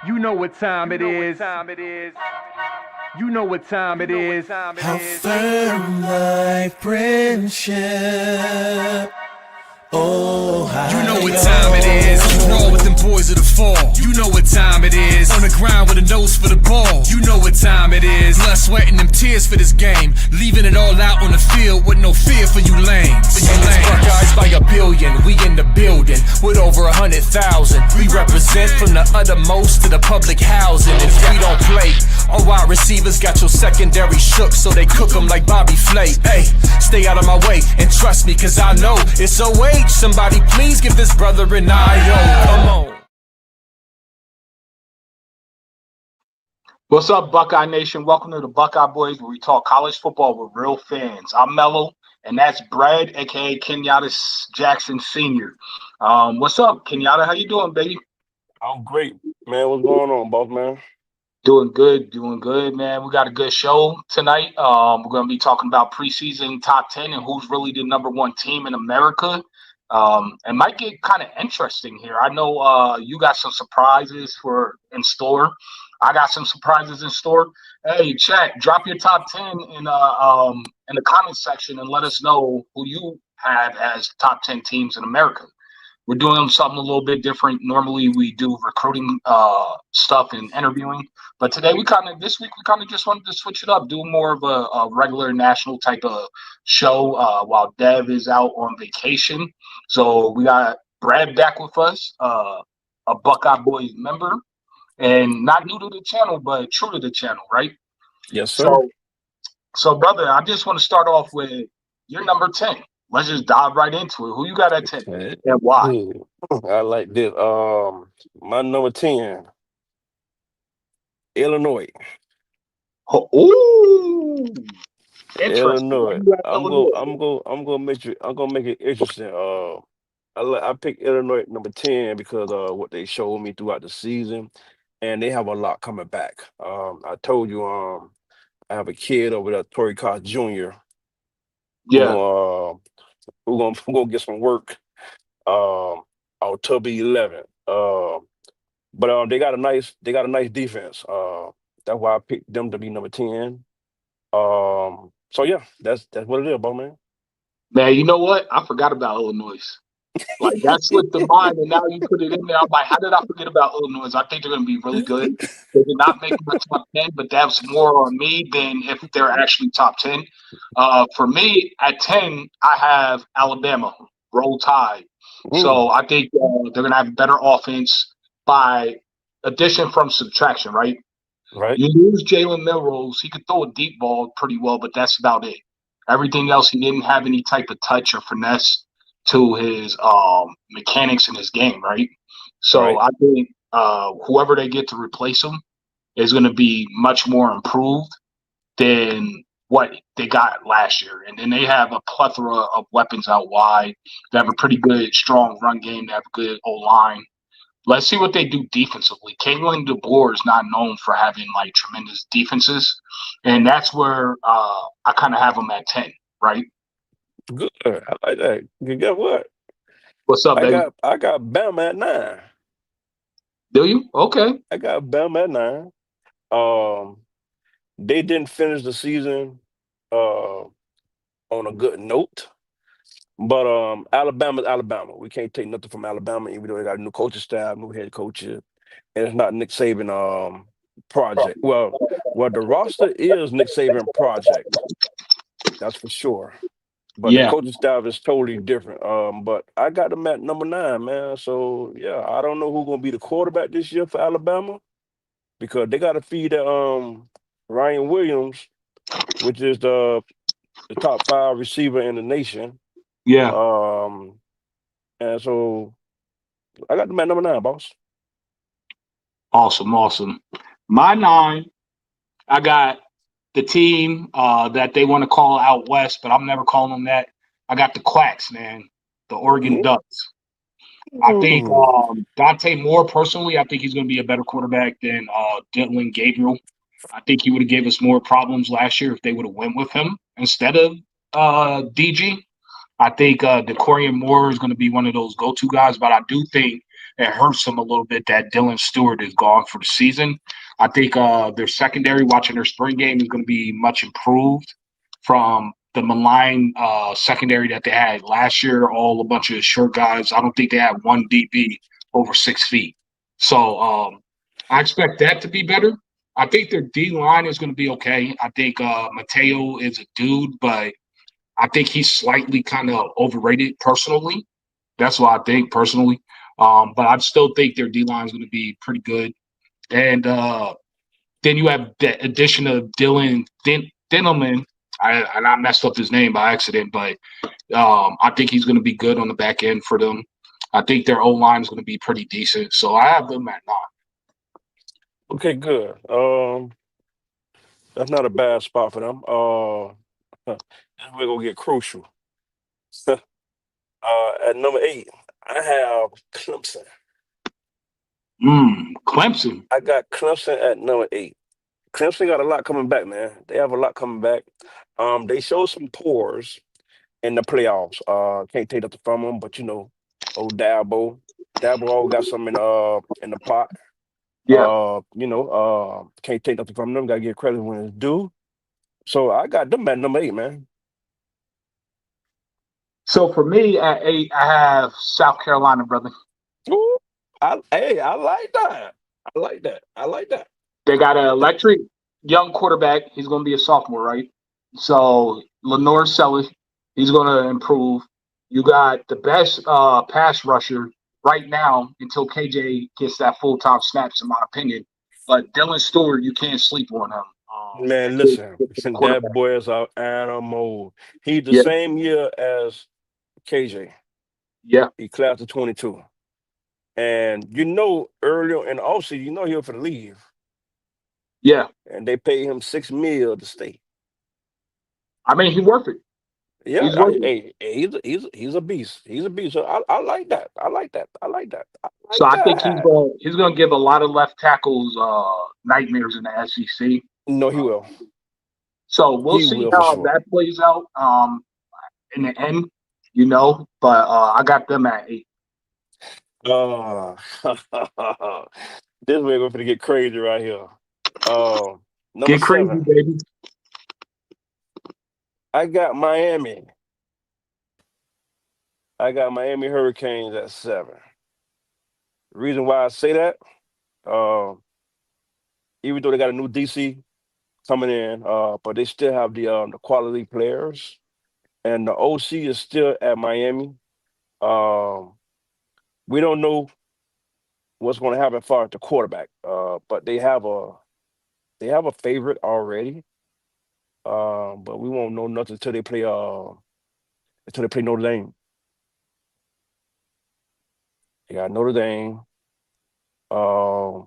You know what time it is. You know what time it is. How firm thy friendship. Oh, how You know what time it is. Roll with them boys of the fall. You know what time it is. On the ground with a nose for the ball. You know what time it is. Blood, sweat, and them tears for this game. Leaving it all out on the field with no fear for you lames. And it's Buckeyes by a billion. We in the building with over 100,000. We represent from the uttermost to the public housing. If we don't play, all wide receivers got your secondary shook, so they cook them like Bobby Flay. Hey, stay out of my way and trust me, cause I know it's OH. Somebody please give this brother an IO. Come on. What's up, Buckeye Nation? Welcome to the Buckeye Boys, where we talk college football with real fans. I'm Melo, and that's Bread, aka Kenyatta Jackson Sr. What's up, Kenyatta? How you doing, baby? I'm great, man. What's going on, boss man? Doing good, man. We got a good show tonight. We're going to be talking about preseason top 10 and who's really the number one team in America. It might get kind of interesting here. I know you got some surprises in store. I got some surprises in store. Hey, chat, drop your top 10 in the comment section and let us know who you have as top 10 teams in America. We're doing something a little bit different. Normally we do recruiting stuff and interviewing, but today this week we kind of just wanted to switch it up, do more of a regular national type of show while Dev is out on vacation. So we got Brad back with us, a Buckeye Boys member, and not new to the channel, but true to the channel, right? Yes, sir. So brother, I just want to start off with your number 10. Let's just dive right into it. Who you got at 10 Okay. and why? I like this. My number 10, Illinois. Ooh, interesting. Illinois. You got I'm go. Illinois. I'm gonna make it interesting. I picked Illinois number 10 because what they showed me throughout the season, and they have a lot coming back. I told you I have a kid over there, Torrey Cox Jr. who Yeah, gonna who gonna get some work October 11th. But they got a nice defense. That's why I picked them to be number 10. So yeah, that's what it is, bro, man. man. You know what? I forgot about Illinois. Like that slipped the mind, and now you put it in there. I'm like, how did I forget about Illinois? I think they're going to be really good. They did not make my top 10, but that's more on me than if they're actually top 10. For me, at 10, I have Alabama, Roll Tide. Mm, So I think they're going to have better offense by addition from subtraction, right? right. You lose Jalen Milrows. He could throw a deep ball pretty well, but that's about it. Everything else, he didn't have any type of touch or finesse to his mechanics in his game, right? So Right. I think whoever they get to replace him is going to be much more improved than what they got last year. And then they have a plethora of weapons out wide. They have a pretty good, strong run game. They have a good O-line. Let's see what they do defensively. Kalen DeBoer is not known for having like tremendous defenses, and that's where I kind of have them at 10. Right? Good. I like that. You get what? What's up, baby? I got Bama at 9. Do you? Okay. I got Bama at 9. Um, they didn't finish the season uh on a good note. But Alabama's Alabama. We can't take nothing from Alabama, even though they got a new coaching staff, new head coaches, and it's not Nick Saban project. Well, the roster is Nick Saban project. That's for sure. But the Yeah. coaching staff is totally different. But I got them at number 9, man. So yeah, I don't know who's gonna be the quarterback this year for Alabama because they got to feed Ryan Williams, which is the top 5 receiver in the nation. Yeah. Um, and so I got them at number 9, boss. Awesome. My 9, I got the team that they want to call out west, but I'm never calling them that. I got the Quacks, man. The Oregon Mm, Ducks. I think Dante Moore, personally, I think he's going to be a better quarterback than Dylan Gabriel. I think he would have gave us more problems last year if they would have went with him instead of DG. I think DeCorian Moore is going to be one of those go-to guys, but I do think it hurts them a little bit that Dylan Stewart is gone for the season. I think their secondary, watching their spring game, is going to be much improved from the malign secondary that they had last year, all a bunch of short guys. I don't think they had one DB over 6 feet. So I expect that to be better. I think their D line is going to be okay. I think Mateo is a dude, but I think he's slightly kind of overrated personally. That's what I think personally. But I still think their D line is going to be pretty good. And then you have the addition of Dinelman. I messed up his name by accident, but I think he's going to be good on the back end for them. I think their O line is going to be pretty decent. So I have them at 9. Okay, good. That's not a bad spot for them. We're gonna get crucial. At number 8, I have Clemson. Clemson. I got Clemson at number 8. Clemson got a lot coming back, man. They have a lot coming back. They showed some pores in the playoffs. Can't take that from them, but old Dabo always got some in the pot. Yeah. Can't take nothing from them. Gotta give credit when it's due. So I got them at number 8, man. So for me at 8, I have South Carolina, brother. Ooh, I like that. I like that. They got an electric young quarterback. He's going to be a sophomore, right? So Lenore Sellers, he's going to improve. You got the best pass rusher right now until KJ gets that full-time snaps, in my opinion. But Dylan Stewart, you can't sleep on him. Man, listen, that boy is an animal. He's the same year as KJ. Yeah. He class of 22. And earlier in the offseason, he was for the leave. Yeah. And they paid him $6 million to stay. I mean, he's worth it. Yeah, he's a beast. He's a beast. So I like that. So I think he's going to give a lot of left tackles nightmares in the SEC. No, he will. So we'll see how that plays out in the end, But I got them at 8. This way we're going to get crazy right here. Number get crazy, 7, baby. I got Miami. I got Miami Hurricanes at 7. The reason why I say that, even though they got a new DC coming in, but they still have the quality players, and the OC is still at Miami. We don't know what's going to happen as far as the quarterback, but they have a favorite already. But we won't know nothing until they play Notre Dame. They got Notre Dame. We're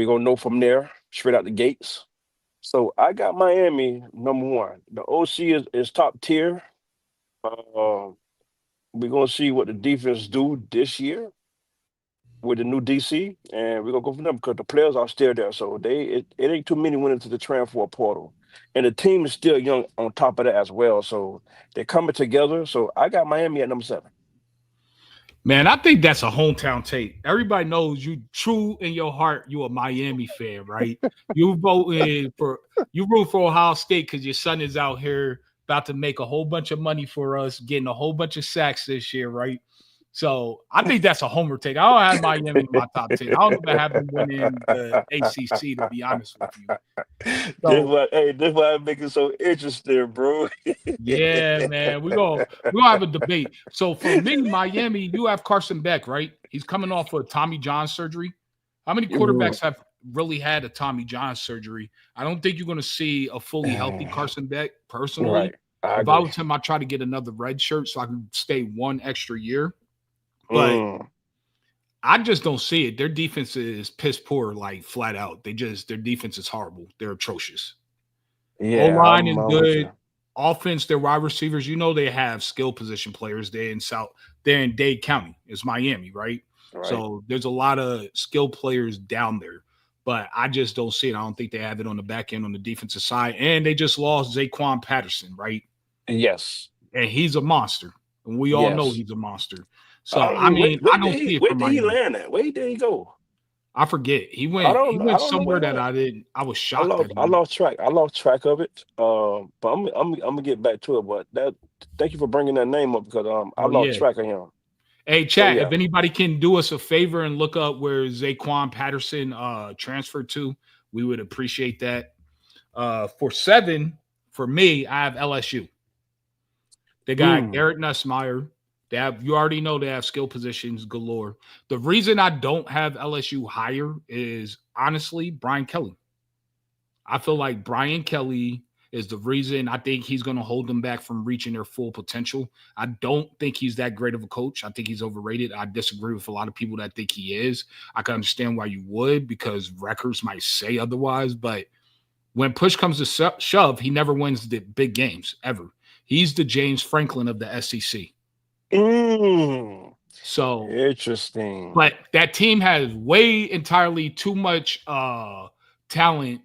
gonna know from there, straight out the gates. So I got Miami number 1. The OC is top tier. We're gonna see what the defense do this year with the new DC, and we're gonna go from them because the players are still there. So it ain't too many went into the transfer portal, and the team is still young on top of that as well. So they're coming together. So I got Miami at number 7. Man, I think that's a hometown take. Everybody knows you true in your heart. You a Miami fan, right? You root for Ohio State because your son is out here about to make a whole bunch of money for us, getting a whole bunch of sacks this year, right? So I think that's a homer take. I don't have Miami in my top 10. I don't even have them winning the ACC, to be honest with you. So, this why I make it so interesting, bro. yeah, man. We're gonna have a debate. So for me, Miami, you have Carson Beck, right? He's coming off of Tommy John surgery. How many quarterbacks have really had a Tommy John surgery? I don't think you're going to see a fully healthy Carson Beck personally. Right. If I was him, I'd try to get another red shirt so I can stay one extra year. But I just don't see it. Their defense is piss poor, like flat out. Their defense is horrible. They're atrocious. Yeah, O-line is good. Offense, their wide receivers, they have skill position players. They're in Dade County. It's Miami, right? So there's a lot of skill players down there. But I just don't see it. I don't think they have it on the back end on the defensive side. And they just lost Zaquan Patterson, right? Yes. And he's a monster. And we all know he's a monster. So I Where, mean, where I did don't he see it where from did he Miami. land at? Where did he go? I forget. He I went. He don't I went don't know where somewhere he that went. I was shocked that he I went. lost track. I lost track of it. But I'm gonna get back to it. But that thank you for bringing that name up because I Oh lost yeah. track of him. Hey, So chat. yeah. If anybody can do us a favor and look up where Zaquan Patterson transferred to, we would appreciate that. For 7, for me, I have LSU. They got Mm, Garrett Nussmeier. You already know they have skill positions galore. The reason I don't have LSU higher is honestly Brian Kelly. I feel like Brian Kelly is the reason I think he's going to hold them back from reaching their full potential. I don't think he's that great of a coach. I think he's overrated. I disagree with a lot of people that think he is. I can understand why you would because records might say otherwise, but when push comes to shove, he never wins the big games ever. He's the James Franklin of the SEC. mm, So, interesting. but that team has way entirely too much talent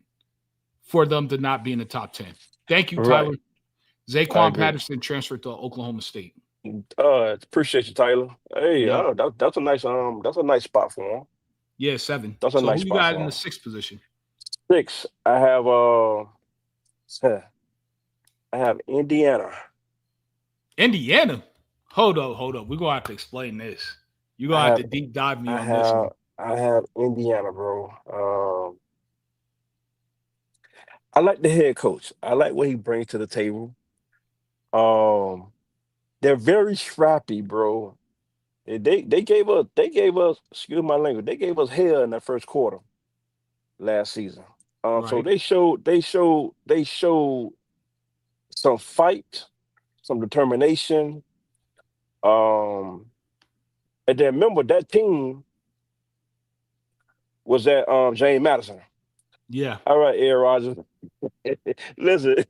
for them to not be in the top 10. Thank you, Right. Tyler. I Zaquan agree. Patterson transferred to Oklahoma State. Appreciate you, Tyler. Hey, Yep. that's a nice spot for him. Yeah, 7. That's a So nice who you spot got in for the him. 6th position? 6. I have Indiana. Indiana. Hold up. We're gonna have to explain this. You're I gonna have have to deep dive me I on this have one. I have Indiana, bro. I like the head coach. I like what he brings to the table. Um, they're very scrappy, bro. They gave us excuse my language. They gave us hell in that first quarter last season. So Right. they showed some fight, some determination. Um, and then remember that team was that James Madison. Yeah. All right, Aaron Rodgers. Listen.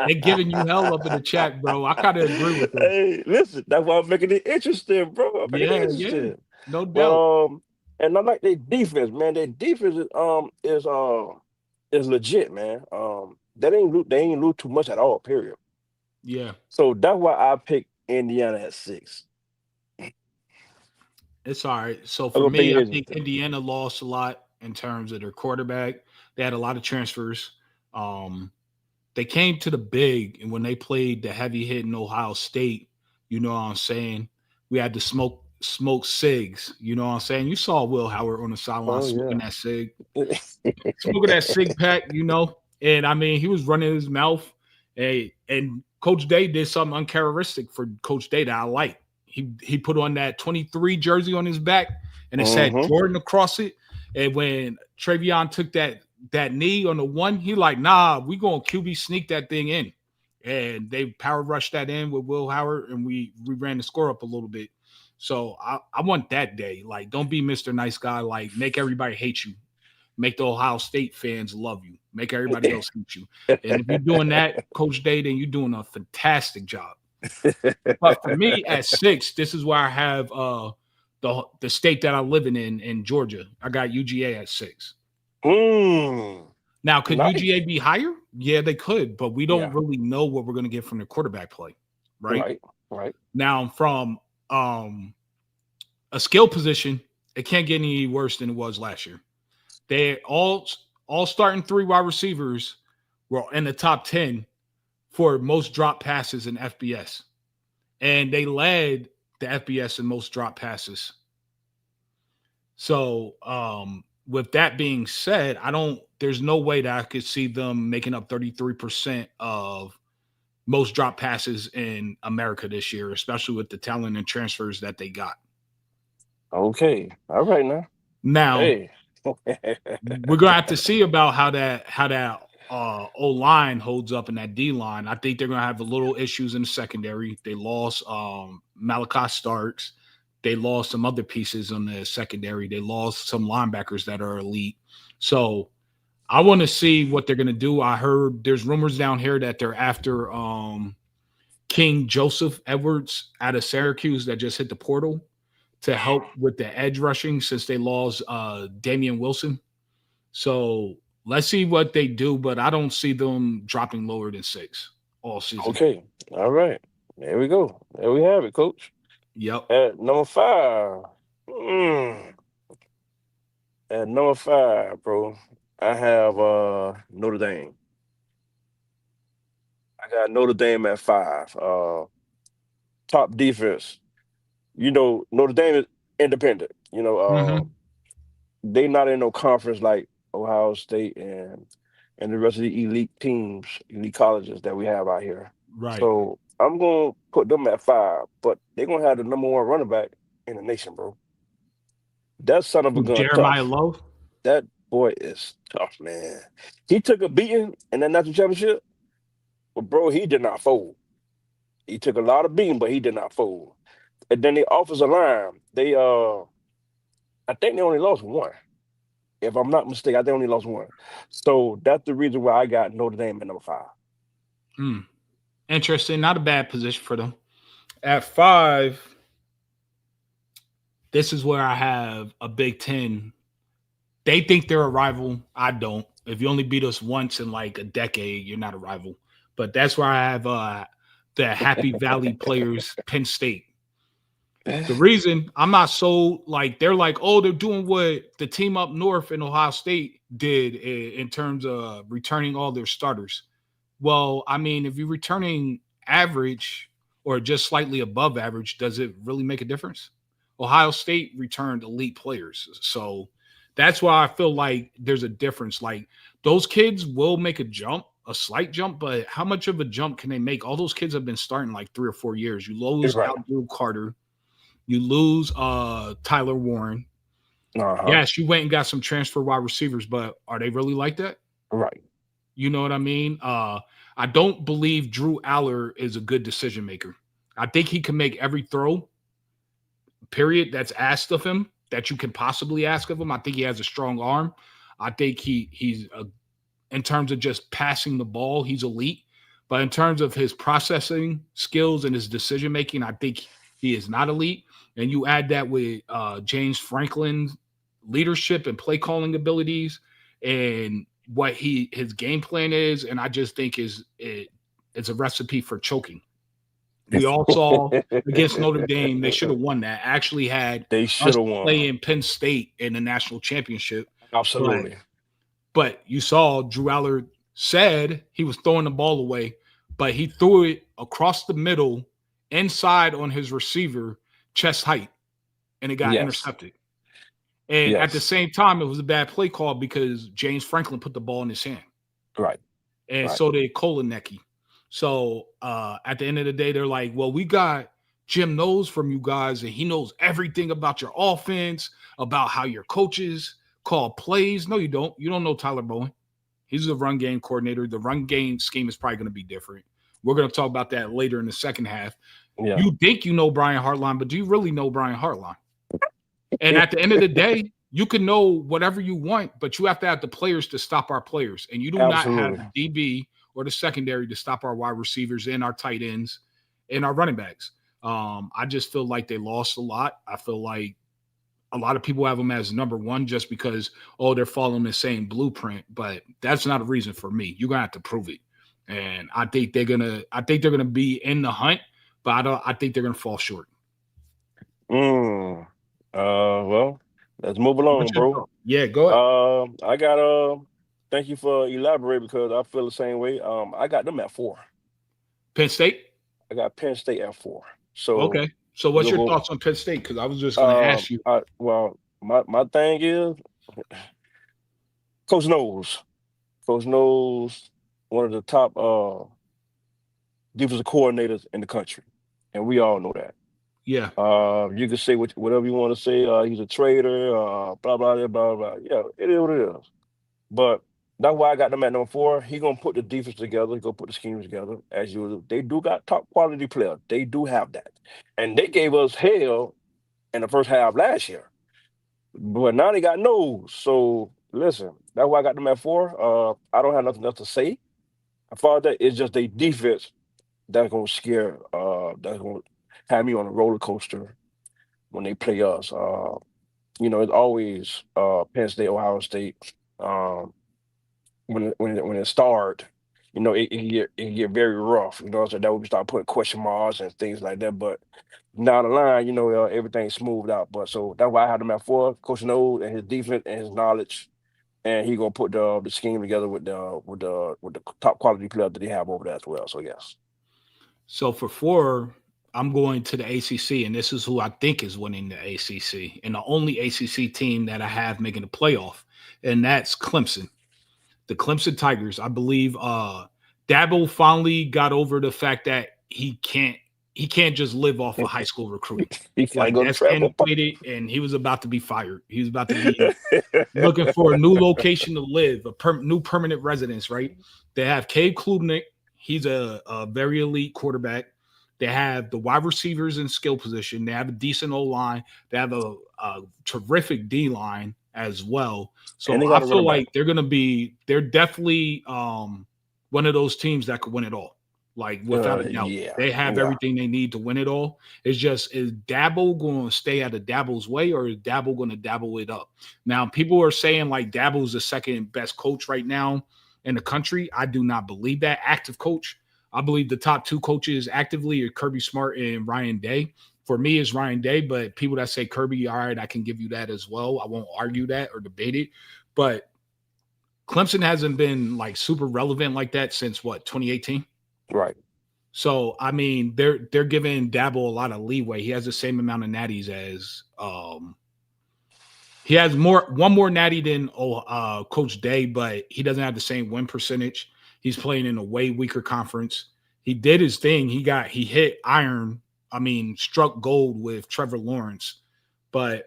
They're giving you hell up in the chat, bro. I kind of agree with them. Hey, listen, that's why I'm making it interesting, bro. I'm making it Yeah. interesting. No But doubt. and I like their defense, man. Their defense is legit, man. They ain't lose too much at all, period. Yeah. So that's why I picked Indiana at 6. It's all right. So I'm for gonna make me, it I think interesting. Indiana lost a lot in terms of their quarterback. They had a lot of transfers. Um, they came to the big, and when they played the heavy hit in Ohio State, you know what I'm saying? We had to smoke cigs. You know what I'm saying? You saw Will Howard on the sideline Oh smoking yeah. that cig, smoking that cig pack, you know. And I mean, he was running his mouth. And Coach Day did something uncharacteristic for Coach Day that I like. He put on that 23 jersey on his back, and it said Mm-hmm. Jordan across it. And when Travion took that knee on the one, he like, nah, we gonna QB sneak that thing in. And they power rushed that in with Will Howard, and we ran the score up a little bit. So I want that day. Like, don't be Mr. Nice Guy. Like, make everybody hate you. Make the Ohio State fans love you. Make everybody else hate you. And if you're doing that, Coach Day, then you're doing a fantastic job. But for me, at 6, this is where I have the state that I'm living in Georgia. I got UGA at 6. mm, Now, could nice. UGA be higher? Yeah, they could, but we don't Yeah. really know what we're going to get from the quarterback play, right? Right. Right. Now, from a skill position, it can't get any worse than it was last year. They all starting 3 wide receivers were in the top 10 for most drop passes in FBS. And they led the FBS in most drop passes. So, with that being said, there's no way that I could see them making up 33% of most drop passes in America this year, especially with the talent and transfers that they got. Okay. All right now. Now, Hey. we're gonna have to see about how that O line holds up in that D line. I think they're gonna have a little issues in the secondary. They lost Malachi Starks. They lost some other pieces on the secondary. They lost some linebackers that are elite. So I want to see what they're gonna do. I heard there's rumors down here that they're after King Joseph Edwards out of Syracuse that just hit the portal to help with the edge rushing since they lost Damian Wilson. So let's see what they do, but I don't see them dropping lower than 6 all season. Okay. All right. There we go. There we have it, coach. Yep. At number five, mm, at number five, bro, I have Notre Dame. I got Notre Dame at five. Top defense. Notre Dame is independent. Hmm. They not in no conference like Ohio State and the rest of the elite teams, elite colleges that we have out here. Right. So I'm gonna put them at five, but they're gonna have the number one running back in the nation, bro. That son of a gun Jeremiah tough. Love. That boy is tough, man. He took a beating in that national championship, but bro, he did not fold. He took a lot of beating, but he did not fold. And then the offensive line, I think they only lost one. If I'm not mistaken, I think they only lost one. So that's the reason why I got Notre Dame at number five. Hmm. Interesting. Not a bad position for them. At five, this is where I have a Big Ten. They think they're a rival. I don't. If you only beat us once in like a decade, you're not a rival. But that's where I have the Happy Valley players, Penn State. The reason I'm not so like they're like, oh, they're doing what the team up north in Ohio State did in terms of returning all their starters. Well, I mean, if you're returning average or just slightly above average, does it really make a difference? Ohio State returned elite players. So that's why I feel like there's a difference. Like those kids will make a jump, a slight jump, but how much of a jump can they make? All those kids have been starting like 3 or 4 years. You lose Right. Aldrew Carter, you lose Tyler Warren. Uh-huh. Yes, you went and got some transfer wide receivers, but are they really like that? Right. You know what I mean? I don't believe Drew Aller is a good decision maker. I think he can make every throw, period, that's asked of him that you can possibly ask of him. I think he has a strong arm. I think in terms of just passing the ball, he's elite. But in terms of his processing skills and his decision making, I think he is not elite. And you add that with James Franklin's leadership and play calling abilities, and what his game plan is, and I just think it's a recipe for choking. We all saw against Notre Dame, they should have won that. Actually had They should us have won. playing Penn State in the national championship, but Absolutely. you saw Drew Aller said he was throwing the ball away, but he threw it across the middle, inside on his receiver, chest height, and it got Yes. intercepted. And at the Yes. same time, it was a bad play call because James Franklin put the ball in his hand, Right. and Right. so did Kolanecki. So at the end of the day, they're like, "Well, we got Jim knows from you guys, and he knows everything about your offense, about how your coaches call plays." No, you don't. You don't know Tyler Bowen. He's a run game coordinator. The run game scheme is probably going to be different. We're going to talk about that later in the second half. Yeah. You think you know Brian Hartline, but do you really know Brian Hartline? And at the end of the day, you can know whatever you want, but you have to have the players to stop our players. And you do not have Absolutely. the DB or the secondary to stop our wide receivers and our tight ends and our running backs. I just feel like they lost a lot. I feel like a lot of people have them as number one just because, oh, they're following the same blueprint, but that's not a reason for me. You're gonna have to prove it. And I think they're gonna be in the hunt, but I think they're gonna fall short. Mm. Well, let's move What's along, your bro. thought? Yeah, go ahead. I got thank you for elaborating because I feel the same way. I got them at four. Penn State? I got Penn State at four. So Okay. So what's we'll your go. thoughts on Penn State? Because I was just gonna ask you. Well, my thing is Coach knows. Coach knows one of the top defensive coordinators in the country, and we all know that. Yeah. You can say whatever you want to say. He's a traitor. Blah blah blah blah. Yeah, it is what it is. But that's why I got them at number four. He gonna put the defense together. He gonna put the schemes together as usual. They do got top quality players. They do have that, and they gave us hell in the first half last year. But now they got nose. So listen, that's why I got them at four. I don't have nothing else to say. I thought that it's just a defense that's gonna scare. That's gonna have me on a roller coaster when they play us. It's always Penn State, Ohio State. When it start, it can get very rough. So that we start putting question marks and things like that. But down the line, everything's smoothed out. But so that's why I had him at 4. Coach knows and his defense and his knowledge, and he gonna put the scheme together with the top quality players that they have over there as well. So yes. So for 4, I'm going to the ACC, and this is who I think is winning the ACC, and the only ACC team that I have making the playoff, and that's Clemson. The Clemson Tigers. I believe Dabo finally got over the fact that he can't just live off of high school recruiting. He finally Like go to that's travel. antiquated, and he was about to be fired. He was about to be looking for a new location to live, new permanent residence, right? They have Cade Klubnik. He's a very elite quarterback. They have the wide receivers in skill position. They have a decent O-line. They have a terrific D-line as well. So I feel like they're definitely one of those teams that could win it all. Like without a doubt. Yeah, They have everything they need to win it all. It's just, is Dabo going to stay out of Dabo's way, or is Dabo going to dabble it up? Now, people are saying like Dabo's the second best coach right now in the country. I do not believe that. Active coach. I believe the top 2 coaches actively are Kirby Smart and Ryan Day. For me, it's Ryan Day, but people that say Kirby, all right, I can give you that as well. I won't argue that or debate it. But Clemson hasn't been like super relevant like that since 2018? Right. So, I mean, they're giving Dabo a lot of leeway. He has the same amount of natties as he has one more natty than Coach Day, but he doesn't have the same win percentage. He's playing in a way weaker conference. He did his thing. He hit struck gold with Trevor Lawrence. But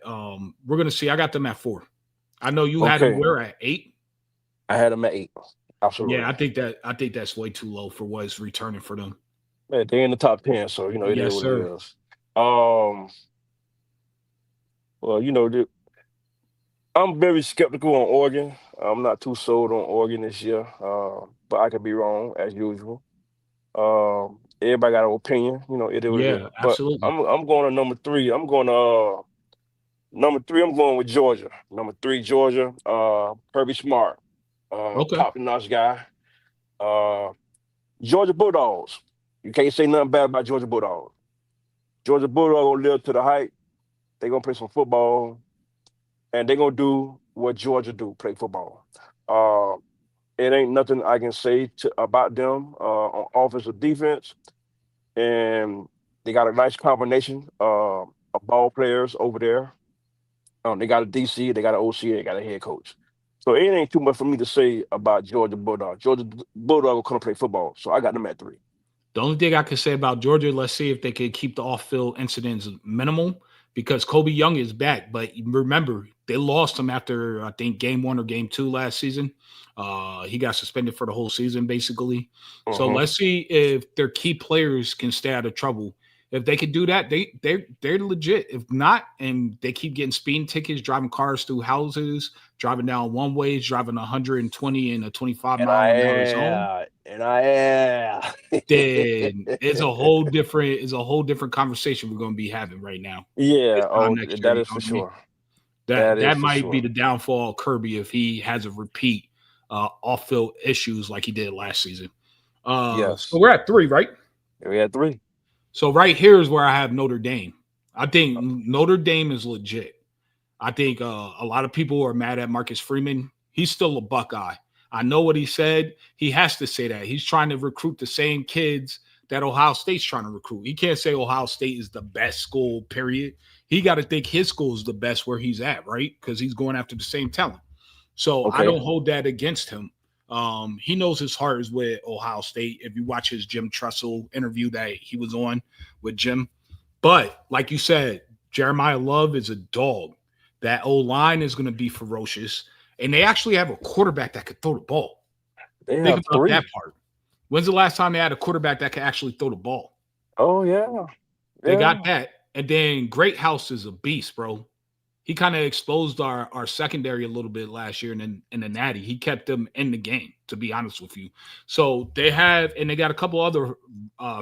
we're gonna see. I got them at 4. I know you had them where at 8? I had them at 8. Absolutely. Yeah, I think that's way too low for what is returning for them. Man, they're in the top 10, so it Yes, is what sir. it is. Well, I'm very skeptical on Oregon. I'm not too sold on Oregon this year, but I could be wrong as usual. Everybody got an opinion, it is what it is. Yeah, But absolutely. I'm going to number 3. I'm going with Georgia. Number 3, Georgia. Kirby Smart, Okay. top-notch guy. Georgia Bulldogs. You can't say nothing bad about Georgia Bulldogs. Georgia Bulldogs gonna live to the height. They're gonna play some football, and they're gonna do what Georgia do, play football. It ain't nothing I can say about them on offense or defense. And they got a nice combination of ball players over there. They got a DC, they got an OC, they got a head coach. So it ain't too much for me to say about Georgia Bulldogs. Georgia Bulldogs will come play football, so I got them at 3. The only thing I can say about Georgia, let's see if they can keep the off-field incidents minimal, because Kobe Young is back. But remember, they lost him after, I think, game 1 or game 2 last season. He got suspended for the whole season, basically. So let's see if their key players can stay out of trouble. If they could do that, they're legit. If not, and they keep getting speeding tickets, driving cars through houses, driving down one ways, driving 120 in a 25-mile-an-hour zone. Then it's a whole different conversation we're going to be having right now. Yeah, Next that year, is for sure. That might be the downfall of Kirby if he has a repeat off-field issues like he did last season. Yes. So we're at 3, right? We're at 3. So right here is where I have Notre Dame. I think Notre Dame is legit. I think a lot of people are mad at Marcus Freeman. He's still a Buckeye. I know what he said. He has to say that. He's trying to recruit the same kids that Ohio State's trying to recruit. He can't say Ohio State is the best school, period. He got to think his school is the best where he's at, right? Because he's going after the same talent. So I don't hold that against him. He knows his heart is with Ohio State. If you watch his Jim Tressel interview that he was on with Jim. But like you said, Jeremiah Love is a dog. That O-line is going to be ferocious. And they actually have a quarterback that could throw the ball. They Think have about 3. that part. When's the last time they had a quarterback that could actually throw the ball? Oh, yeah. They got that. And then Great House is a beast, bro. He kind of exposed our secondary a little bit last year in the Natty. He kept them in the game, to be honest with you. So they got a couple other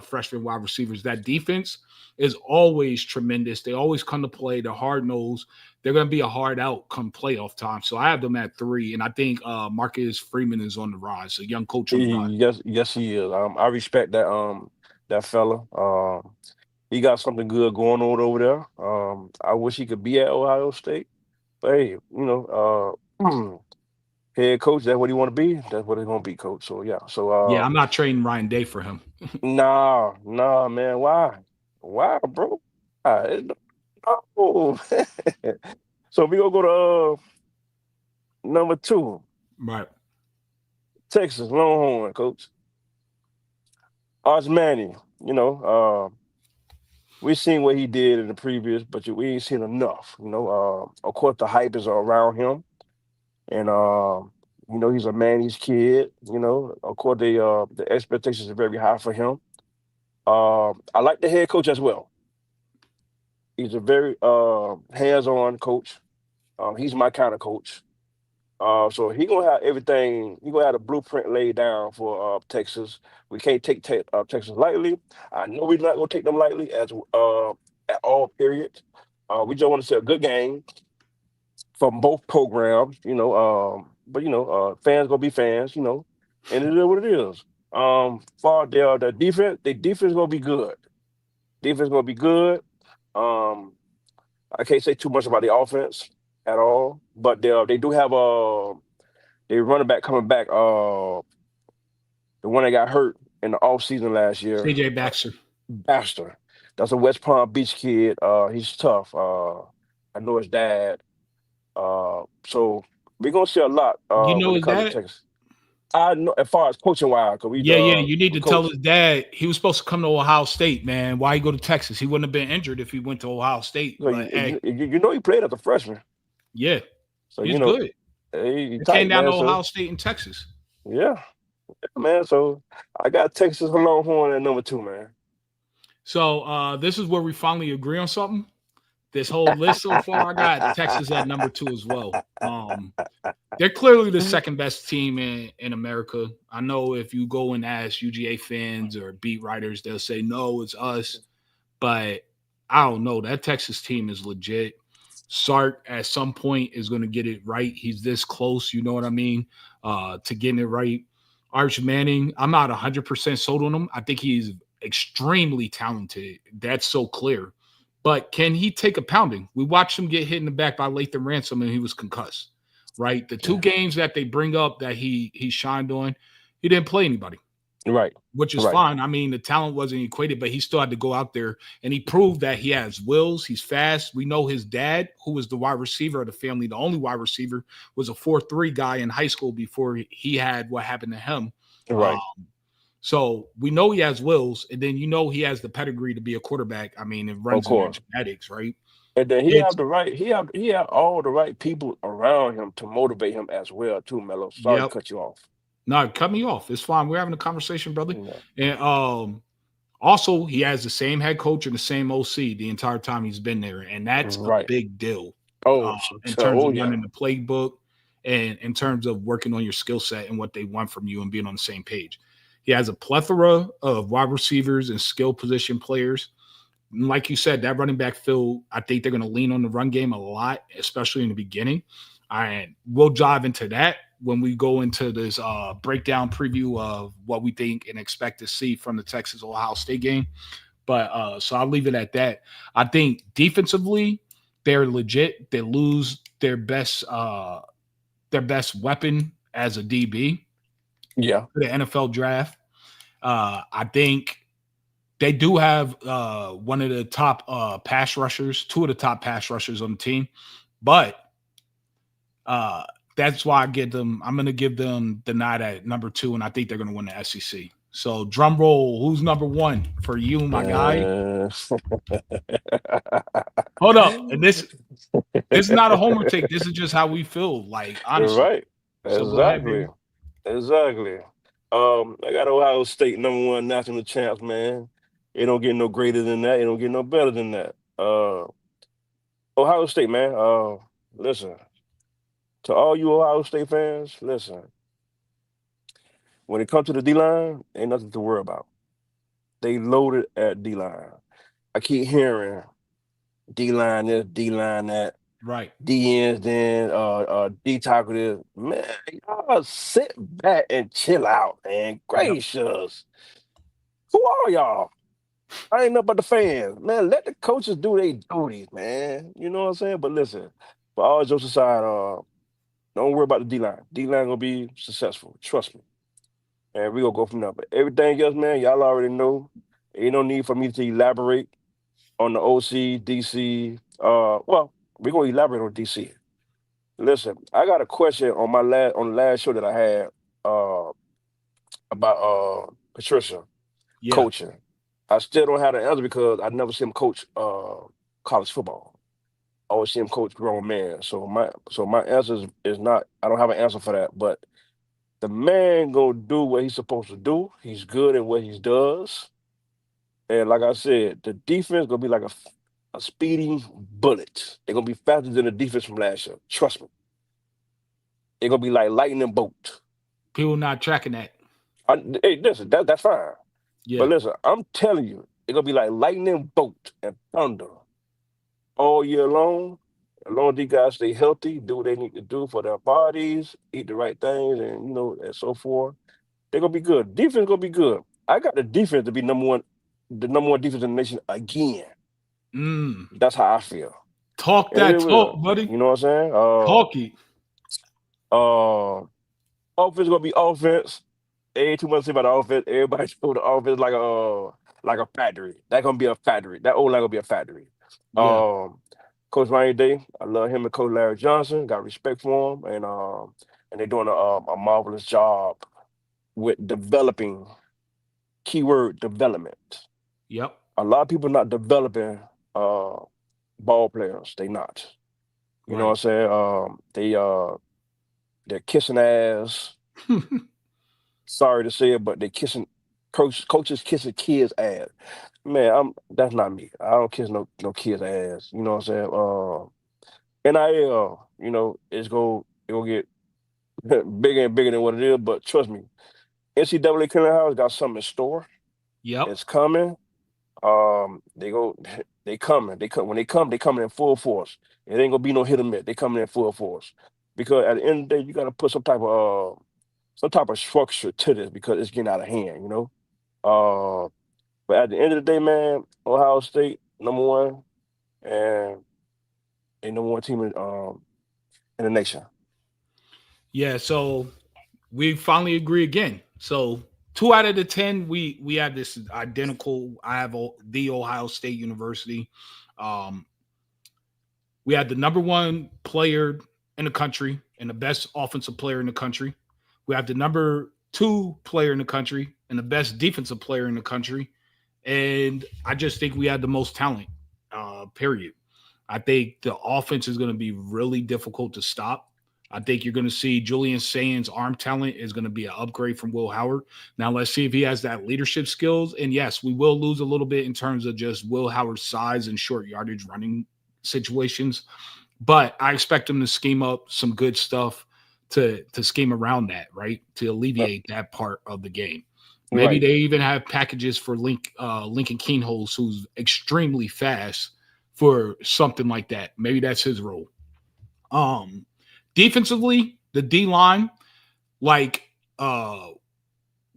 freshman wide receivers. That defense is always tremendous. They always come to play. They're hard-nosed. they're going to be a hard out come playoff time. So I have them at 3, and I think Marcus Freeman is on the rise, a young coach on the rise. Yes, he is. I respect that fella. He got something good going on over there. I wish he could be at Ohio State. But hey, head coach, that's what he want to be. That's what he's gonna be, coach. So yeah. So Yeah, I'm not trading Ryan Day for him. nah, man. Why, bro? No. So we gonna go to number 2, Right. Texas Longhorn coach Arch Manning. We seen what he did in the previous, but we ain't seen enough. Of course, the hype is around him, and he's a Manny's kid. Of course, the expectations are very high for him. I like the head coach as well. He's a very hands-on coach. He's my kind of coach. So he gonna have everything. He gonna have the blueprint laid down for Texas. We can't take Texas lightly. I know we're not gonna take them lightly as at all periods. We just want to see a good game from both programs. But fans gonna be fans. And it is what it is. For the defense gonna be good. Defense gonna be good. I can't say too much about the offense at all, but they do have their running back coming back. The one that got hurt in the offseason last year, CJ Baxter. Baxter. That's a West Palm Beach kid. He's tough. I know his dad. So we're gonna see a lot You know when it his comes to dad? Texas. I know as far as coaching wise, because Yeah. You need to tell coach. his dad he was supposed to come to Ohio State, man. Why he go to Texas? He wouldn't have been injured if he went to Ohio State. So But hey, he played as a freshman. yeah, So he's good. he He came tight, down to man. So Ohio State and Texas. yeah, man. So I got Texas Longhorn at number 2, man. So this is where we finally agree on something. This whole list so far, I got Texas at number 2 as well. They're clearly the second best team in America. I know if you go and ask UGA fans or beat writers, they'll say no, it's us. But I don't know. That Texas team is legit. Sark at some point is going to get it right. He's this close, you know what I mean, to getting it right. Arch Manning, I'm not 100% sold on him. I think he's extremely talented. That's so clear. But can he take a pounding? We watched him get hit in the back by Lathan Ransom and he was concussed, right? The 2 games that they bring up that he shined on, he didn't play anybody. Right. Which is Right. fine. I mean, the talent wasn't equated, but he still had to go out there and he proved that he has wills. He's fast. We know his dad, who was the wide receiver of the family, the only wide receiver, was a 4.3 guy in high school before he had what happened to him. Right. So we know he has wills, and then he has the pedigree to be a quarterback. I mean, it runs in your genetics, right? And then he have all the right people around him to motivate him as well, too, Melo. Sorry to cut you off. No, cut me off. It's fine. We're having a conversation, brother. Yeah. And also, he has the same head coach and the same OC the entire time he's been there, and that's a big deal. In terms of running the playbook and in terms of working on your skill set and what they want from you and being on the same page. He has a plethora of wide receivers and skill position players. Like you said, that running back field, I think they're going to lean on the run game a lot, especially in the beginning. And we'll dive into that when we go into this breakdown preview of what we think and expect to see from the Texas-Ohio State game. But so I'll leave it at that. I think defensively, they're legit. They lose their best weapon as a DB. Yeah. The NFL draft. I think they do have one of the top pass rushers, 2 of the top pass rushers on the team. But that's why I'm going to give them the nod at number 2, and I think they're going to win the SEC. So drum roll, who's number 1 for you, my guy? Hold up. And this is not a homer take. This is just how we feel, like, honestly. Right. So Exactly. I got Ohio State number 1 national champs, man. It don't get no greater than that. It don't get no better than that. Ohio State, man. Listen, to all you Ohio State fans, listen. When it comes to the D-line, ain't nothing to worry about. They loaded at D-line. I keep hearing D-line this, D-line that. Right. D ends, then D tackle this. Man, y'all sit back and chill out, man. Yep. Gracious. Who are y'all? I ain't know about the fans. Man, let the coaches do their duties, man. You know what I'm saying? But listen, for all jokes aside, don't worry about the D line. D line gonna be successful. Trust me. And we gonna go from there. But everything else, man, y'all already know. Ain't no need for me to elaborate on the OC, DC. Well, we gonna elaborate on DC. Listen, I got a question on the last show that I had uh about Patricia Yeah. coaching. I still don't have the answer because I never seen him coach college football. I always see him coach grown men. So my answer is not, I don't have an answer for that. But the man gonna do what he's supposed to do. He's good at what he does. And like I said, the defense gonna be like a speeding bullet. They're gonna be faster than the defense from last year. Trust me. They're gonna be like lightning bolt. People not tracking that. Hey, listen, that's fine. But Yeah. listen, I'm telling you, it's gonna be like lightning bolt and thunder all year long. As long as these guys stay healthy, do what they need to do for their bodies, eat the right things, and and so forth, they're gonna be good. Defense gonna be good. I got the defense to be the number one defense in the nation again. Mm. That's how I feel. Talk And it that will. talk, buddy. You know what I'm saying? Talk it. Offense gonna be offense. Ain't too much to say about the offense. Everybody know the offense like a factory. That gonna be a factory. That old line gonna be a factory. Yeah. Um, Coach Ryan Day, I love him and Coach Larry Johnson. Got respect for him, and they're doing a marvelous job with developing. Keyword development. Yep. A lot of people not developing uh ball players. They not. You know Right. what I'm saying? They're kissing ass. Sorry to say it, but they're kissing coaches kissing kids ass. Man, that's not me. I don't kiss no kids ass. You know what I'm saying? NIL, it will get bigger and bigger than what it is. But trust me, NCAA Clearing House got something in store. Yep. It's coming. They go, they coming. They come when they coming in full force. It ain't gonna be no hit or miss. They coming in full force because at the end of the day, you got to put some type of structure to this because it's getting out of hand. Uh, but at the end of the day, man, Ohio State number one and a number one team in the nation. Yeah. So we finally agree again. So 2 out of the 10, we have this identical. I have the Ohio State University. Um, we had the number one player in the country and the best offensive player in the country. We have the number two player in the country and the best defensive player in the country. And I just think we had the most talent. Period. I think the offense is going to be really difficult to stop. I think you're going to see Julian Sands' arm talent is going to be an upgrade from Will Howard. Now let's see if he has that leadership skills. And yes, we will lose a little bit in terms of just Will Howard's size and short yardage running situations, but I expect him to scheme up some good stuff to scheme around that, right? To Uh, alleviate that part of the game. Maybe Right. they even have packages for Lincoln Keenholz, who's extremely fast for something like that. Maybe that's his role. Um, Defensively, the D line, like uh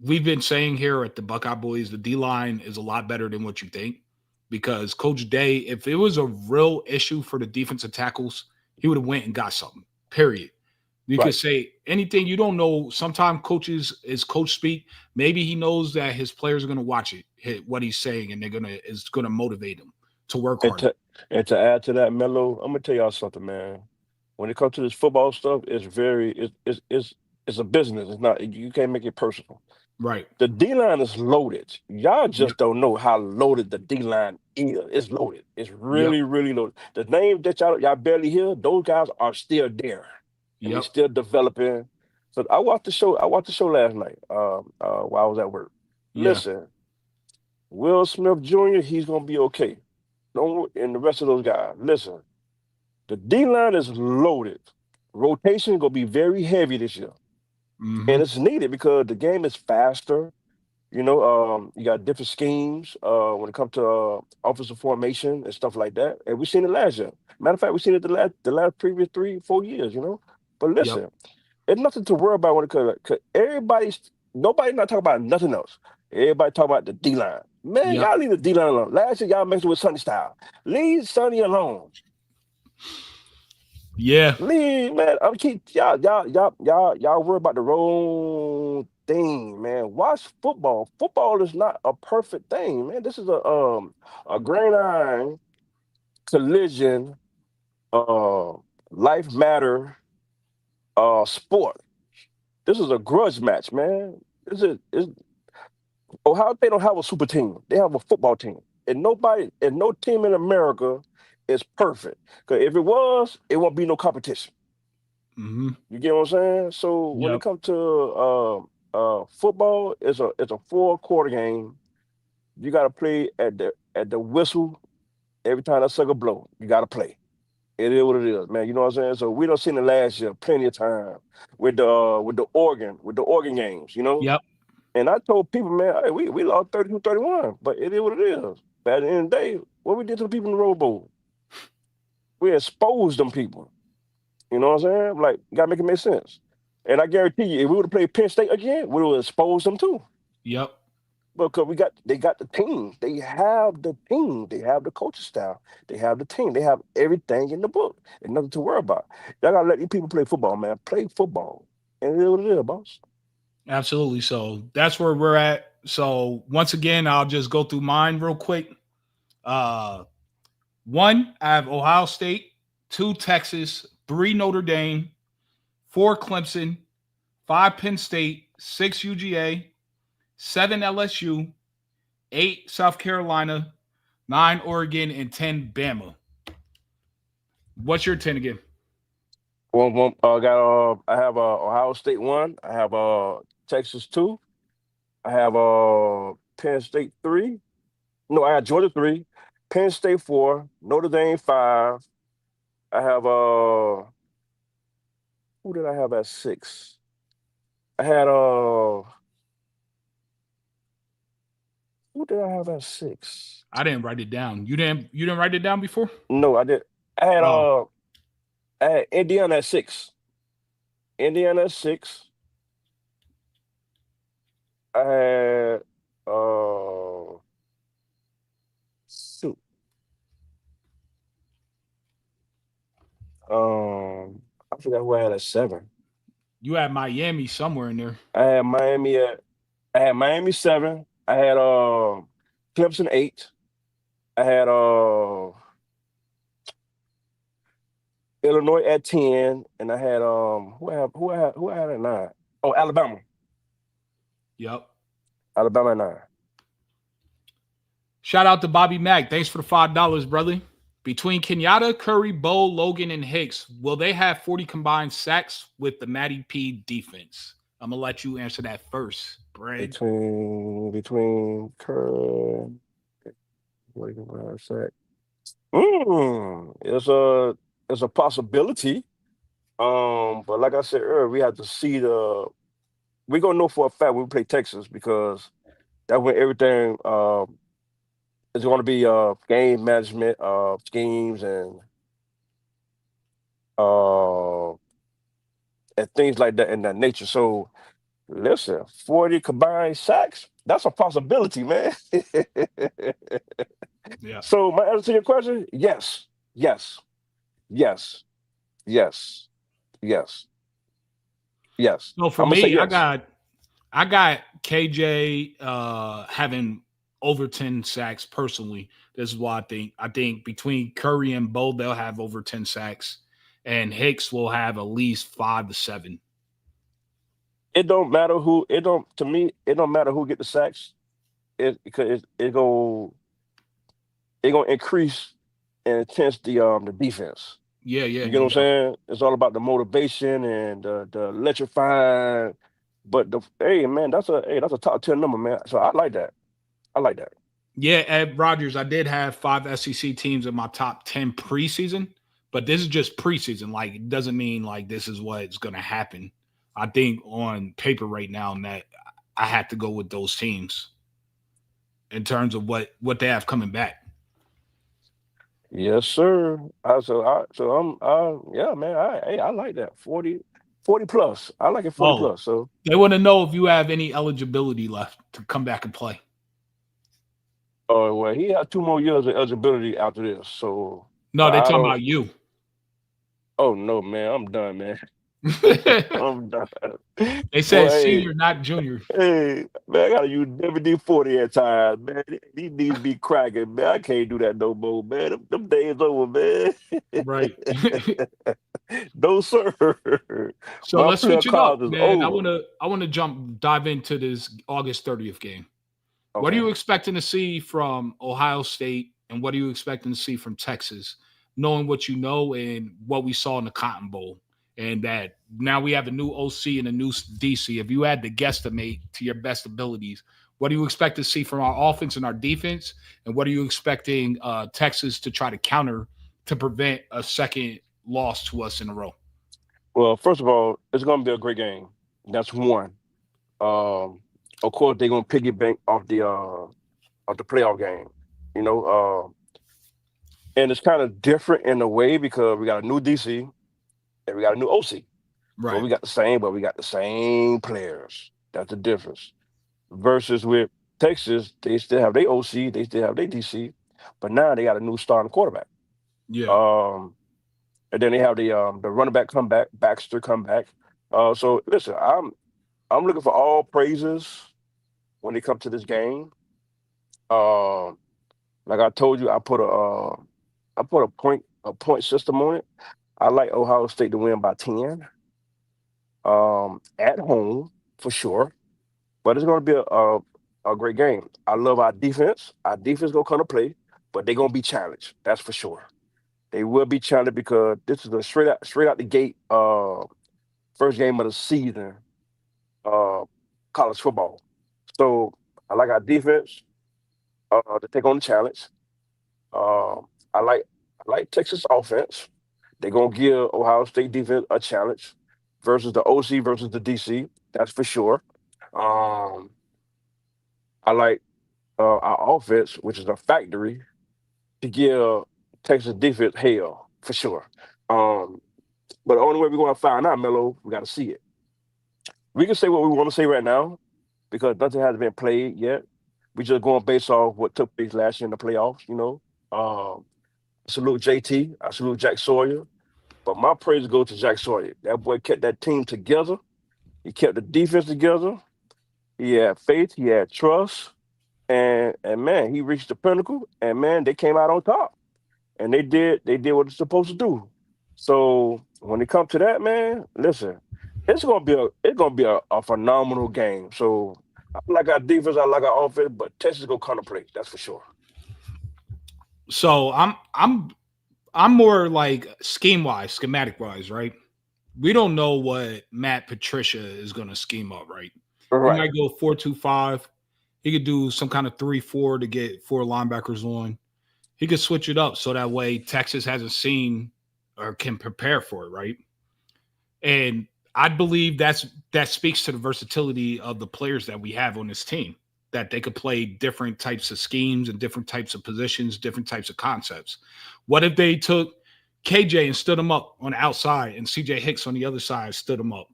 we've been saying here at the Buckeye Boys, the D line is a lot better than what you think because Coach Day, if it was a real issue for the defensive tackles, he would have went and got something. Period. You could Right. say anything you don't know. Sometimes coaches is coach speak. Maybe he knows that his players are going to watch what he's saying, and it's gonna motivate him to work And harder. to add to that, Melo, I'm gonna tell y'all something, man. When it comes to this football stuff, it's a business. It's not, you can't make it personal. Right. The D line is loaded. Y'all Yep. just don't know how loaded the D line is. It's loaded. It's Yep. really, really loaded. The names that y'all barely hear, those guys are still there, and they Yep. still developing. So I watched the show. I watched the show last night. While I was at work. Yeah. Listen, Will Smith Jr. He's gonna be okay. Don't, and the rest of those guys. Listen, the D line is loaded. Rotation gonna be very heavy this year, and Hmm. it's needed because the game is faster. You got different schemes when it comes to offensive formation and stuff like that. And we've seen it last year. Matter of fact, we've seen it the last previous 3-4 years. But Yep. listen, it's nothing to worry about when it comes. Cause nobody not talking about nothing else. Everybody talking about the D line. Man, Yep. y'all leave the D line alone. Last year y'all messed with Sonny Style. Leave Sonny alone. Yeah. Leave, man. I'm keep y'all worry about the wrong thing, man. Watch football. Football is not a perfect thing, man. This is a grain iron collision, uh life matter sport. This is a grudge match, man. This is Ohio State don't have a super team. They have a football team. And no team in America is perfect. Because if it was, it won't be no competition. Hmm. You get what I'm saying? So when it Yep. comes to football, it's a 4-quarter game. You gotta play at the whistle every time that sucker blow. You gotta play. It is what it is, man. You know what I'm saying? So we don't seen it last year plenty of time with the Oregon games. Yep. And I told people, man, hey, we lost 32-31, but it is what it is. But at the end of the day, what we did to the people in the Rose Bowl, we exposed them people. You know what I'm saying? Like, gotta make it make sense. And I guarantee you, if we would have played Penn State again, we would have exposed them too. Yep. Because they got the team. They have the team. They have the coaching style. They have the team. They have everything in the book. And nothing to worry about. Y'all gotta let these people play football, man. Play football. And it is what it is, boss. Absolutely. So that's where we're at. So once again, I'll just go through mine real quick. Uh, One, I have Ohio State. Two, Texas. Three, Notre Dame. Four, Clemson. Five, Penn State. Six, UGA. Seven, LSU. Eight, South Carolina. Nine, Oregon. And 10, Bama. What's your 10 again? I have Ohio State 1. I have Texas 2. I have Penn State 3. No, I have Georgia 3. Penn State 4. Notre Dame 5. I have who did I have at 6? I had who did I have at 6? I didn't write it down. You didn't write it down before? No, I did. I had Oh, uh I had Indiana at 6. Indiana at 6. I had shoot. I forgot who I had at 7. you had Miami somewhere in there. I had Miami 7. I had Clemson 8. I had Illinois at 10, and I had who I had at 9. Oh, Alabama. Yep. Alabama at 9. Shout out to Bobby Mack. Thanks for the $5, brother. Between Kenyatta, Curry, Bo, Logan, and Hicks, will they have 40 combined sacks with the Matty P defense? I'm gonna let you answer that first, Brad. Between Kerr, what do you say? It's a possibility. But like I said earlier, we have to see we're gonna know for a fact when we play Texas because that's when everything is gonna be game management schemes uh and things like that in that nature. So listen, 40 combined sacks, that's a possibility, man. Yeah. So my answer to your question, yes, yes, yes, yes, yes, yes. So for I'm gonna say me, yes. I got KJ having over 10 sacks personally. This is what I think. I think between Curry and Bo, they'll have over 10 sacks. And Hicks will have at least 5 to 7. It don't matter who. It don't to me. It don't matter who get the sacks. Because it gonna increase and intense the defense. Yeah, yeah, You get what I'm yeah. saying? It's all about the motivation and the electrifying. But hey man, that's a top 10 number, man. So I like that. I like that. Yeah, at Rogers, I did have 5 SEC teams in my top 10 preseason, but this is just preseason. Like, it doesn't mean like this is what's going to happen. I think on paper right now that I had to go with those teams in terms of what they have coming back. Yes, sir. Yeah, man. I like that 40 plus. I like it 40 Oh, plus. So, they want to know if you have any eligibility left to come back and play. oh well, he had 2 more years of eligibility after this. So, No, but they're I talking don't. about you. Oh no, man, I'm done, man. I'm done. They Boy, said senior, not junior. hey, man, I gotta use WD-40 at times, man. These needs be cracking, man. I can't do that no more, man. Them days over, man. Right. No, sir. So My let's prayer switch it cards up, is man. I over. wanna dive into this August 30th game. What are Okay. you expecting to see from Ohio State, and what are you expecting to see from Texas, knowing what you know and what we saw in the Cotton Bowl, and that now we have a new OC and a new DC. If you had to guesstimate to your best abilities, what do you expect to see from our offense and our defense, and what are you expecting Texas to try to counter to prevent a second loss to us in a row? Well, first of all, it's gonna be a great game. That's one. Um, of course, they're gonna piggyback off the playoff game. You know, and it's kind of different in a way because we got a new DC and we got a new OC. But Right. we got the same players. That's the difference. Versus with Texas, they still have their OC, they still have their DC, but now they got a new starting quarterback. Yeah. Um, and then they have the running back come back, Baxter come back. So listen, I'm looking for all praises when they come to this game. Um, like I told you, I put a point system on it. I like Ohio State to win by 10. At home for sure. But it's going to be a great game. I love our defense. Our defense gonna come to play, but they're gonna be challenged. That's for sure. They will be challenged because this is a straight out the gate first game of the season uh college football. So I like our defense to take on the challenge. Um, I like Texas offense. They're gonna give Ohio State defense a challenge versus the OC versus the DC. That's for sure. Um, I like our offense, which is a factory, to give Texas defense hell for sure. Um, but the only way we're going to find out, Melo, we got to see it. We can say what we want to say right now because nothing has been played yet. We just going based off what took place last year in the playoffs. I salute JT. I salute Jack Sawyer. But my praise goes to Jack Sawyer. That boy kept that team together. He kept the defense together. He had faith. He had trust. And man, he reached the pinnacle, and man, they came out on top, and they did what it's supposed to do. So when it comes to that, man, listen, it's gonna be a phenomenal game. So I like our defense, I like our offense, but Texas gonna come to play. That's for sure. So I'm more like scheme wise, schematic wise, right? We don't know what Matt Patricia is going to scheme up, right? He Right, might go 4-2-5. He could do some kind of 3-4 to get four linebackers on. He could switch it up so that way Texas hasn't seen or can prepare for it, right? And I believe that speaks to the versatility of the players that we have on this team, that they could play different types of schemes and different types of positions, different types of concepts. What if they took KJ and stood him up on the outside and CJ Hicks on the other side stood him up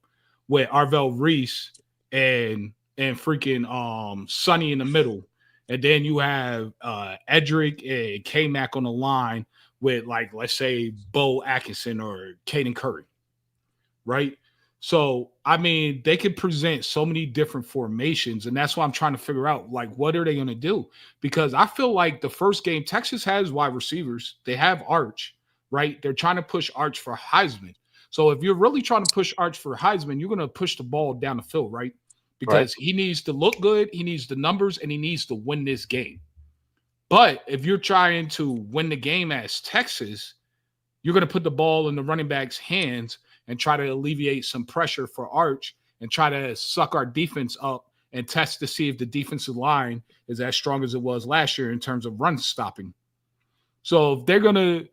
with Arvell Reese and freaking Sonny in the middle. And then you have Edric and K Mac on the line with, like, let's say Bo Atkinson or Caden Curry, right? So, I mean, they could present so many different formations, and that's why I'm trying to figure out, like, what are they going to do? Because I feel like the first game, Texas has wide receivers. They have Arch, right? They're trying to push Arch for Heisman. So if you're really trying to push Arch for Heisman, you're going to push the ball down the field, right? right. Because he needs to look good, he needs the numbers, and he needs to win this game. But if you're trying to win the game as Texas, you're going to put the ball in the running back's hands and try to alleviate some pressure for Arch and try to suck our defense up and test to see if the defensive line is as strong as it was last year in terms of run stopping. So if they're gonna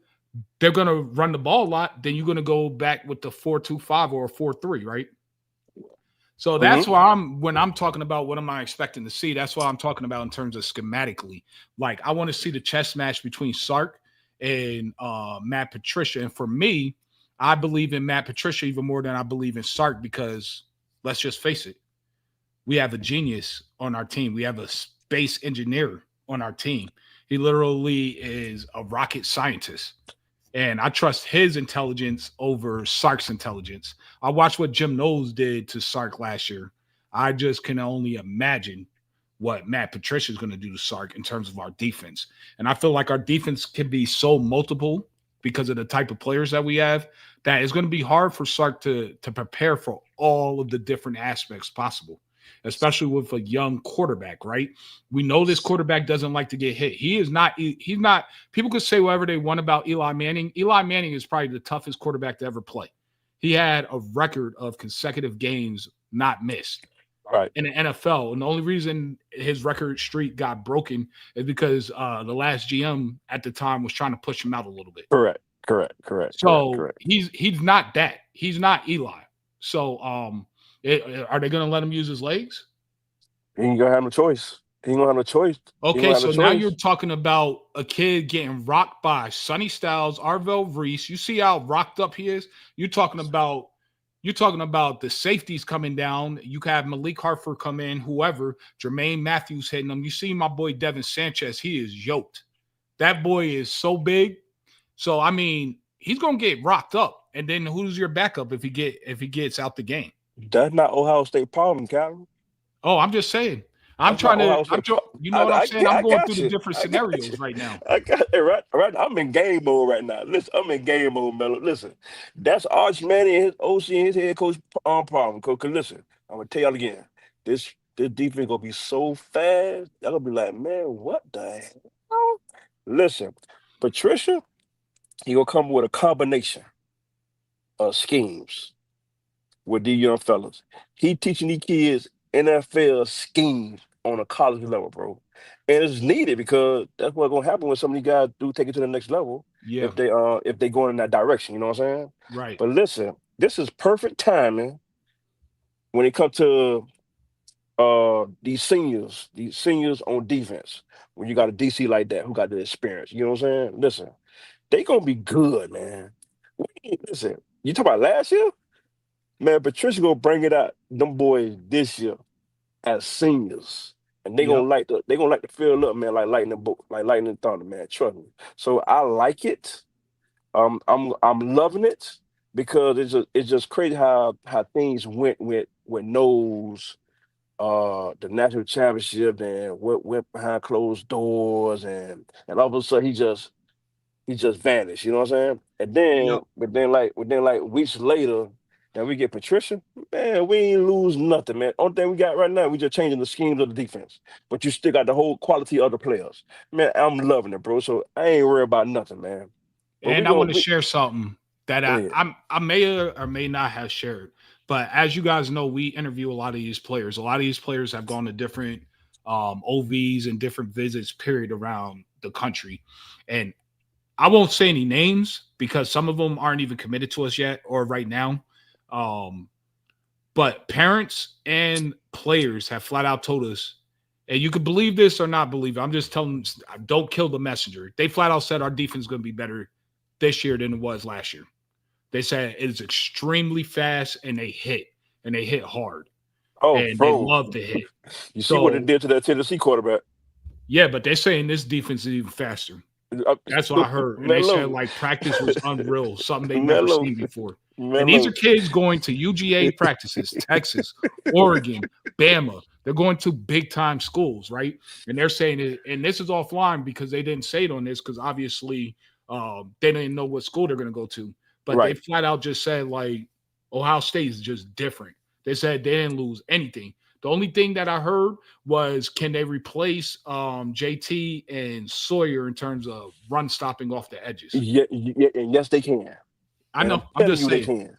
run the ball a lot, then you're gonna go back with the 4-2-5 or a 4-3, right? So that's why when I'm talking about what am I expecting to see, that's why I'm talking about in terms of schematically. Like I want to see the chess match between Sark and Matt Patricia. And for me, I believe in Matt Patricia even more than I believe in Sark because let's just face it, we have a genius on our team. We have a space engineer on our team. He literally is a rocket scientist. And I trust his intelligence over Sark's intelligence. I watched what Jim Knowles did to Sark last year. I just can only imagine what Matt Patricia is going to do to Sark in terms of our defense. And I feel like our defense can be so multiple because of the type of players that we have that it's going to be hard for Sark to prepare for all of the different aspects possible, especially with a young quarterback, right? We know this quarterback doesn't like to get hit. He's not, people could say whatever they want about Eli Manning. Eli Manning is probably the toughest quarterback to ever play. He had a record of consecutive games not missed in the NFL. And the only reason his record streak got broken is because the last GM at the time was trying to push him out a little bit. Correct. So he's not that. He's not Eli. So are they going to let him use his legs? He ain't gonna have no choice. Okay, so now you're talking about a kid getting rocked by Sonny Styles, Arvell Reese. You see how rocked up he is? You're talking about the safeties coming down. You can have Malik Hartford come in, whoever, Jermaine Matthews hitting them. You see my boy Devin Sanchez, he is yoked. That boy is so big. So I mean, he's gonna get rocked up. And then who's your backup if he gets out the game? That's not Ohio State problem, Calvin. Oh, I'm just saying. I'm saying? I'm going through the different scenarios right now. I got it right. I'm in game mode right now. Listen, I'm in game mode, Melo. Listen, that's Arch Manning and his OC and his head coach problem. Cause listen, I'm gonna tell y'all again. This defense gonna be so fast. Y'all gonna be like, man, what the hell? Listen, Patricia, he gonna come with a combination of schemes with these young fellas. He teaching these kids NFL schemes on a college level, bro. And it's needed because that's what's gonna happen when some of these guys do take it to the next level. Yeah. If they going in that direction, you know what I'm saying? Right. But listen, this is perfect timing when it comes to these seniors on defense. When you got a DC like that who got the experience, you know what I'm saying? Listen, they gonna be good, man. Listen, you talk about last year? Man, Patricia gonna bring it out, them boys this year as seniors. And they gonna like to fill up, man, like lightning thunder, man. Trust me. So I like it. I'm loving it because it's just crazy how things went with Knowles, the national championship and what went behind closed doors and all of a sudden he just vanished, you know what I'm saying? And then but then like weeks later, then we get Patricia. Man, we ain't lose nothing, man. Only thing we got right now, we just changing the schemes of the defense. But you still got the whole quality of the players. Man, I'm loving it, bro. So I ain't worried about nothing, man. But and I want to share something that I may or may not have shared. But as you guys know, we interview a lot of these players. A lot of these players have gone to different OVs and different visits, period, around the country. And I won't say any names because some of them aren't even committed to us yet or right now. But parents and players have flat out told us, and you could believe this or not believe it. I'm just telling them, don't kill the messenger. They flat out said our defense is going to be better this year than it was last year. They said it is extremely fast and they hit hard. Oh, and bro. They love to hit. You see what it did to that Tennessee quarterback? Yeah, but they're saying this defense is even faster. That's what I heard. And they said like practice was unreal, something they've never seen before. And these are kids going to UGA practices, Texas, Oregon, Bama. They're going to big time schools, right? And they're saying it, and this is offline because they didn't say it on this because obviously they didn't know what school they're going to go to. But they flat out just said like Ohio State is just different. They said they didn't lose anything. The only thing that I heard was can they replace JT and Sawyer in terms of run stopping off the edges? Yeah, and yes, they can. I know. I'm just saying. They can.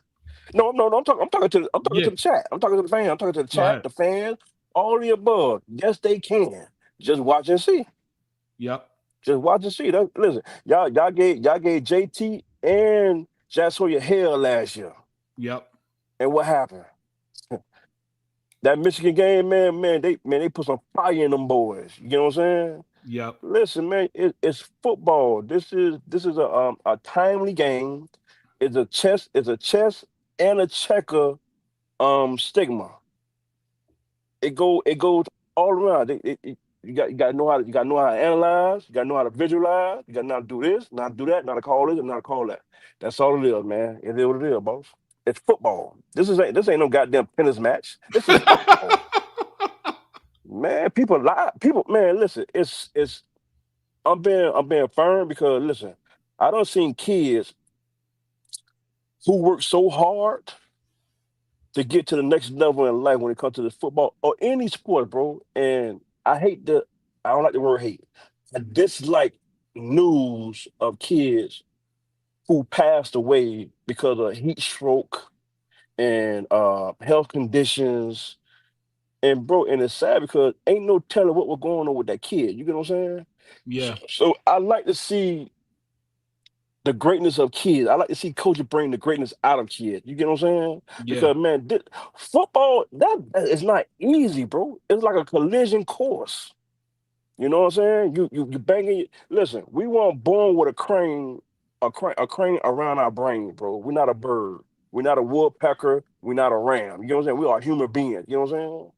No. I'm talking to the chat. I'm talking to the fans. I'm talking to the chat, the fans, all the above. Yes, they can. Just watch and see. Yep. Just watch and see. Listen, y'all gave JT and Jack Sawyer hell last year. Yep. And what happened? That Michigan game, man, they put some fire in them boys. You know what I'm saying? Yep. Listen, man, it's football. This is a timely game. It's a chess and a checker stigma. It goes all around. You got to know how to analyze. You got to know how to visualize. You got to know how to do this, not to do that, not to call this, and not to call that. That's all it is, man. It is what it is, boss. It's football. This ain't no goddamn tennis match. This is football. Man, people lie. People, man, listen. It's. I'm being firm because listen, I don't seen kids who work so hard to get to the next level in life when it comes to the football or any sport, bro. And I don't like the word hate. I dislike news of kids who passed away because of heat stroke and health conditions. And it's sad because ain't no telling what was going on with that kid. You get what I'm saying? Yeah. So I like to see the greatness of kids. I like to see coaches bring the greatness out of kids. You get what I'm saying? Yeah. Because man, football that is not easy, bro. It's like a collision course. You know what I'm saying? You banging. Listen, we weren't born with a crane around our brain, bro. We're not a bird. We're not a woodpecker. We're not a ram. You know what I'm saying? We are human beings. You know what I'm saying?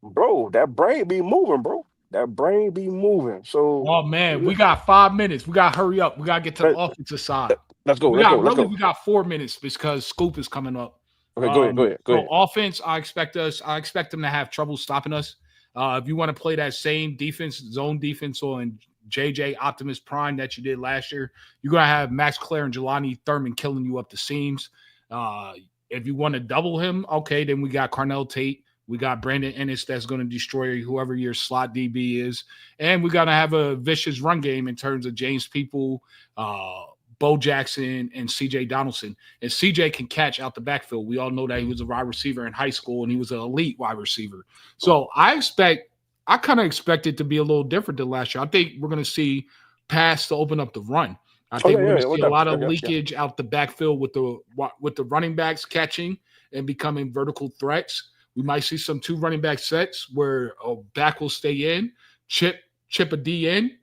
Bro, that brain be moving, bro. That brain be moving. So Oh man, we got 5 minutes. We gotta hurry up. We gotta get to the let, offensive side. us go. We Let's go. got Let's really go. we got 4 minutes because Scoop is coming up. Okay, go ahead. Go ahead. Go So ahead. offense, I expect them to have trouble stopping us. If you want to play that same defense, zone defense on JJ Optimus Prime that you did last year, you're gonna have Max Clare and Jelani Thurman killing you up the seams. If you want to double him, okay, then we got Carnell Tate. We got Brandon Ennis that's going to destroy whoever your slot DB is. And we got to have a vicious run game in terms of James People, Bo Jackson, and CJ Donaldson. And CJ can catch out the backfield. We all know that he was a wide receiver in high school and he was an elite wide receiver. So I kind of expect it to be a little different than last year. I think we're going to see pass to open up the run. I think we're going to see a lot of leakage out the backfield with the running backs catching and becoming vertical threats. We might see some 2 running back sets where a back will stay in, chip a D in,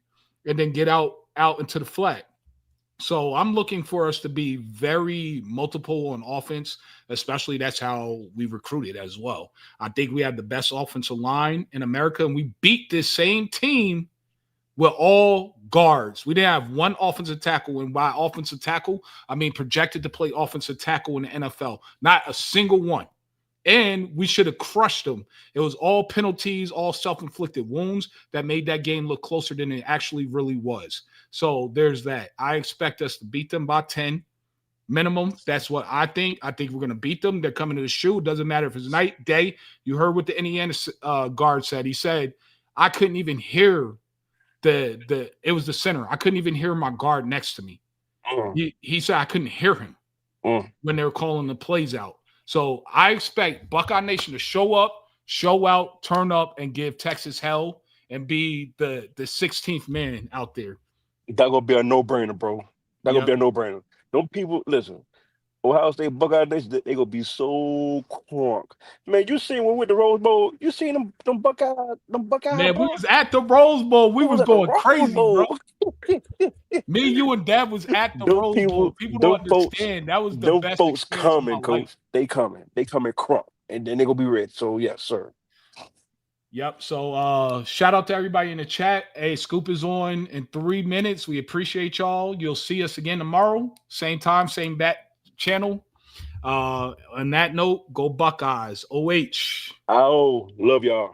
and then get out into the flat. So I'm looking for us to be very multiple on offense, especially that's how we recruited as well. I think we have the best offensive line in America, and we beat this same team with all guards. We didn't have one offensive tackle, and by offensive tackle, I mean projected to play offensive tackle in the NFL. Not a single one. And we should have crushed them. It was all penalties, all self-inflicted wounds that made that game look closer than it actually really was. So there's that. I expect us to beat them by 10 minimum. That's what I think. I think we're going to beat them. They're coming to the shoe. It doesn't matter if it's night, day. You heard what the Indiana guard said. He said, I couldn't even hear it was the center. I couldn't even hear my guard next to me. He said I couldn't hear him when they were calling the plays out. So I expect Buckeye Nation to show up, show out, turn up, and give Texas hell and be the 16th man out there. That's gonna be a no-brainer, bro. That's gonna be a no-brainer. Don't people listen. Ohio State Buckeye Nation, they gonna be so crunk. Man, you seen when we went to Rose Bowl? You seen them Buckeye? Man, bro? we was at the Rose Bowl. We was going crazy, bro. Me, you, and Dad was at the Rose Bowl. People don't understand. That was the best folks experience coming, of my coach. life. They coming crunk, and then they gonna be ready. So yes, sir. Yep. So shout out to everybody in the chat. Hey, Scoop is on in 3 minutes. We appreciate y'all. You'll see us again tomorrow. Same time, same bat channel. On that note, go Buckeyes. OH. Oh, love y'all.